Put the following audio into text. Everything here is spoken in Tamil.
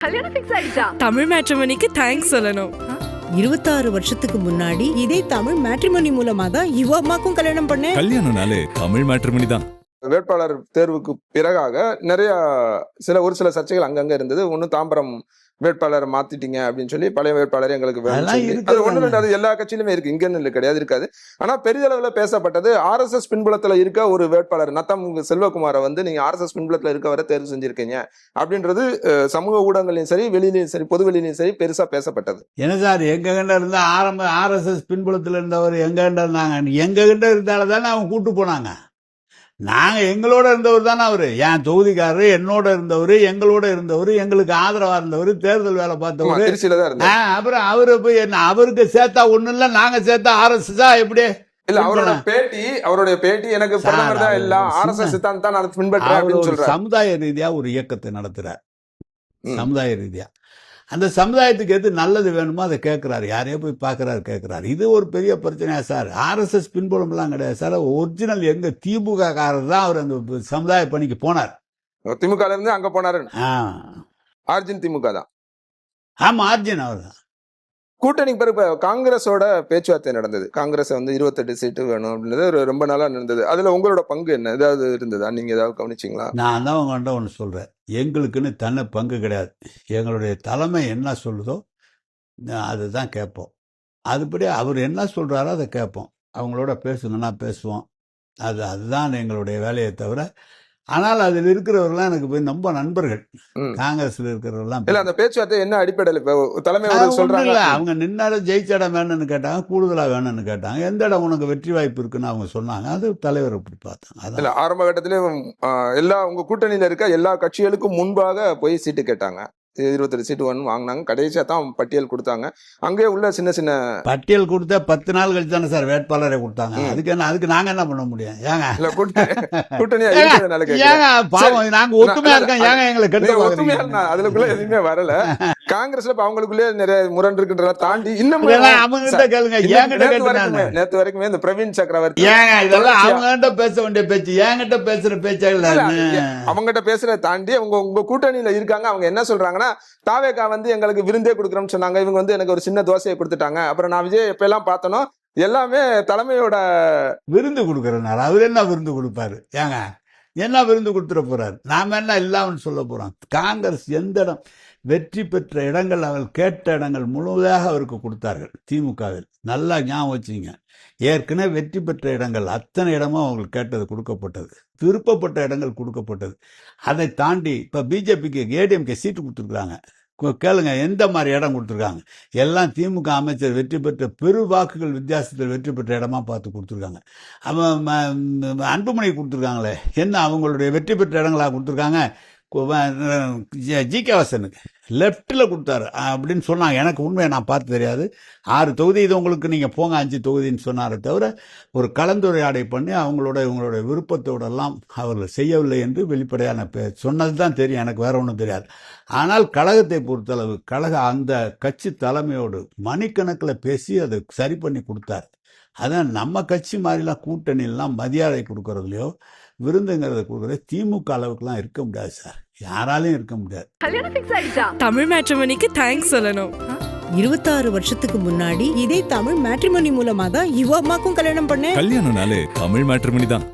கல்யாணம் ஃபிக்ஸ் ஆயிடுச்சா? தமிழ் மேட்ரிமோனிக்கு தேங்க்ஸ் சொல்லணும். 26 வருஷத்துக்கு முன்னாடி இதே தமிழ் மேட்ரிமோனி மூலமா தான் இவ அம்மாக்கும் கல்யாணம் பண்ணேன். கல்யாணம்னாலே தமிழ் மேட்ரிமோனி தான். வேட்பாளர் தேர்வுக்கு பிறகாக நிறைய ஒரு சில சர்ச்சைகள் அங்கங்க இருந்தது. ஒன்னும் தாம்பரம் வேட்பாளர் மாத்திட்டீங்க அப்படின்னு சொல்லி பழைய வேட்பாளர் எங்களுக்கு அது ஒண்ணு ரெண்டு, அது எல்லா கட்சியிலுமே இருக்கு, இங்க கிடையாது இருக்காது. ஆனா பெரிதளவுல பேசப்பட்டது RSS பின்புலத்துல இருக்க ஒரு வேட்பாளர் நத்தம் செல்வகுமாரை வந்து நீங்க RSS பின்புலத்துல இருக்கவரை தேர்வு செஞ்சிருக்கீங்க அப்படின்றது சமூக ஊடகங்களையும் சரி வெளியிலையும் சரி பொது வெளியிலையும் சரி பெருசா பேசப்பட்டது. என்ன சார், எங்க கிட்ட இருந்தா RSS பின்புலத்துல இருந்தவர் எங்க கிட்ட இருந்தாங்க, எங்க கிட்ட இருந்தால்தானே அவங்க கூட்டு போனாங்க. நாங்க எங்களோட இருந்தவர் தானே அவரு, என் தொகுதிக்காரரு, என்னோட இருந்தவரு, எங்களோட இருந்தவரு, எங்களுக்கு ஆதரவா இருந்தவர், தேர்தல் வேலை பார்த்தவரு. அப்புறம் அவரு போய் என்ன, அவருக்கு சேர்த்தா ஒண்ணு இல்ல, நாங்க சேர்த்தா RSS எப்படி? இல்ல, அவருடைய பேட்டி எனக்கு பிரதமர் தான் இல்ல, RSS சித்தாந்தம் தான் நான் பின்பற்றேன் அப்படின்னு சொல்றாரு. சமுதாய ரீதியா ஒரு இயக்கத்தை நடத்துறார். சமுதாய ரீதியா அந்த சமுதாயத்துக்கு எது நல்லது வேணுமோ அதை கேட்கிறாரு, யாரையோ போய் பாக்குறாரு, கேட்கிறாரு. இது ஒரு பெரிய பிரச்சனையா சார்? RSS பின்புலம் எல்லாம் கிடையாது சார். ஒரிஜினல் எங்க திமுக காரர் தான் அவர் அந்த சமுதாய பணிக்கு போனார். திமுக இருந்து அங்க போனாரு. ஆர்ஜின் திமுக தான். ஆமா, ஆர்ஜின் அவர் தான். கூட்டணி பிறகு காங்கிரஸோட பேச்சுவார்த்தை நடந்தது. காங்கிரஸ் வந்து 28 சீட்டு வேணும் அப்படின்றது ரொம்ப நாளா நடந்தது. அதுல உங்களோட பங்கு என்ன, ஏதாவது இருந்ததா? நீங்க ஏதாவது கவனிச்சிங்களா? நான் தான் உங்கள்கிட்ட ஒன்று சொல்றேன், எங்களுக்குன்னு தன்னை பங்கு கிடையாது. எங்களுடைய தலைமை என்ன சொல்லுதோ அதுதான் கேட்போம். அதுபடி அவர் என்ன சொல்றாரோ அதை கேட்போம். அவங்களோட பேசணும்னா பேசுவோம். அதுதான் எங்களுடைய வேலையை தவிர. ஆனால் அதில் இருக்கிறவர்கள்லாம் எனக்கு போய் ரொம்ப நண்பர்கள். காங்கிரஸ்ல இருக்கிறவர்கள்லாம் இல்ல, அந்த பேச்சுவார்த்தை என்ன அடிப்படையில் தலைமை சொல்றாங்க? அவங்க நின்னாலும் ஜெயிச்ச இடம் வேணும்னு கேட்டாங்க, கூடுதலா வேணும்னு கேட்டாங்க. எந்த இடம் உனக்கு வெற்றி வாய்ப்பு இருக்குன்னு அவங்க சொன்னாங்க. அது தலைவர் அப்படி பார்த்தாங்க. இல்ல, ஆரம்ப கட்டத்திலே எல்லா உங்க கூட்டணியில இருக்க எல்லா கட்சிகளுக்கும் முன்பாக போய் சீட்டு கேட்டாங்க. 28 சீட்டு வாங்கினாங்க. கடைசியா தான் பட்டியல் கொடுத்தாங்க. அங்கே உள்ள சின்ன சின்ன பட்டியல் கொடுத்தா 10 நாள் கழிச்சு தானே சார் வேட்பாளரை கொடுத்தாங்க. அதுக்கு நாங்க என்ன பண்ண முடியும்? ஏங்க கூட்டணியா பாவம், நாங்க ஒத்துமையா இருக்கோம், ஏங்க எங்களை ஒத்துமையா அதுக்குள்ள எதுவுமே வரல. காங்கிரஸ்ல அவங்களுக்குள்ளே நிறைய முரண் இருக்குன்றத தாண்டி இன்னும் அவங்க கேளுங்க. நேத்து வரைக்குமே இந்த பிரவீன் சக்கரவர்த்தி ஏங்க இதெல்லாம் அவங்க பேச வேண்டிய பேச்சு, என்கிட்ட பேசுற பேச்சா இல்ல. அவங்ககிட்ட பேசுறத தாண்டி உங்க கூட்டணியில இருக்காங்க. அவங்க என்ன சொல்றாங்கன்னா, தாவேகா வந்து எங்களுக்கு விருந்தே கொடுக்குறோம்னு சொன்னாங்க. இவங்க வந்து எனக்கு ஒரு சின்ன தோசையை கொடுத்துட்டாங்க. அப்புறம் நான் விஜய் எப்ப எல்லாம் பார்த்தனோ எல்லாமே தலைமையோட விருந்து கொடுக்கறதுனால அவர் என்ன விருந்து கொடுப்பாரு? ஏங்க என்ன விருந்து கொடுத்துட போறாரு? நாம என்ன இல்லாமன்னு சொல்ல போறோம்? காங்கிரஸ் எந்த இடம் வெற்றி பெற்ற இடங்கள், அவர் கேட்ட இடங்கள் முழுவதாக அவருக்கு கொடுத்தார்கள். திமுகவில் நல்லா ஞாபகம் வச்சுங்க, ஏற்கனவே வெற்றி பெற்ற இடங்கள் அத்தனை இடமும் அவங்களுக்கு கேட்டது கொடுக்கப்பட்டது, விருப்பப்பட்ட இடங்கள் கொடுக்கப்பட்டது. அதை தாண்டி இப்ப பிஜேபிக்கு ADMK சீட்டு கொடுத்துருக்காங்க. கேளுங்க எந்த மாதிரி இடம் கொடுத்துருக்காங்க. எல்லாம் திமுக அமைச்சர் வெற்றி பெற்ற பெரு வாக்குகள் வித்தியாசத்தில் வெற்றி பெற்ற இடமா பார்த்து கொடுத்துருக்காங்க. அன்புமணி கொடுத்துருக்காங்களே, என்ன அவங்களுடைய வெற்றி பெற்ற இடங்களா கொடுத்துருக்காங்க? GK வாசனுக்கு லெப்டில் கொடுத்தாரு அப்படின்னு சொன்னாங்க. எனக்கு உண்மையை நான் பார்த்து தெரியாது. 6 தொகுதி இது உங்களுக்கு, நீங்கள் போங்க 5 தொகுதின்னு சொன்னாரே தவிர ஒரு கலந்துரையாடை பண்ணி இவங்களுடைய விருப்பத்தோடெல்லாம் அவர்கள் செய்யவில்லை என்று வெளிப்படையான சொன்னது தான் தெரியும். எனக்கு வேற ஒன்றும் தெரியாது. ஆனால் கழகத்தை பொறுத்தளவு அந்த கட்சி தலைமையோடு மணிக்கணக்கில் பேசி அதை சரி பண்ணி கொடுத்தாரு. அதான் நம்ம கட்சி மாதிரிலாம் கூட்டணிலாம் மரியாதை கொடுக்கறதுலையோ விருந்துங்கிறத கொடுக்கறது திமுக அளவுக்குலாம் இருக்க முடியாது சார். யாராலையும் இருக்க முடியாது. கல்யாணம் ஃபிக்ஸ் ஆயிடுச்சா? தமிழ் மேட்ரிமோனிக்கு தேங்க்ஸ் சொல்லணும். 26 வருஷத்துக்கு முன்னாடி இதே தமிழ் மேட்ரிமோனி மூலமா தான் இவ அம்மாக்கும் கல்யாணம் பண்ணேன். கல்யாணம்னாலே தமிழ் மேட்ரிமோனி தான்.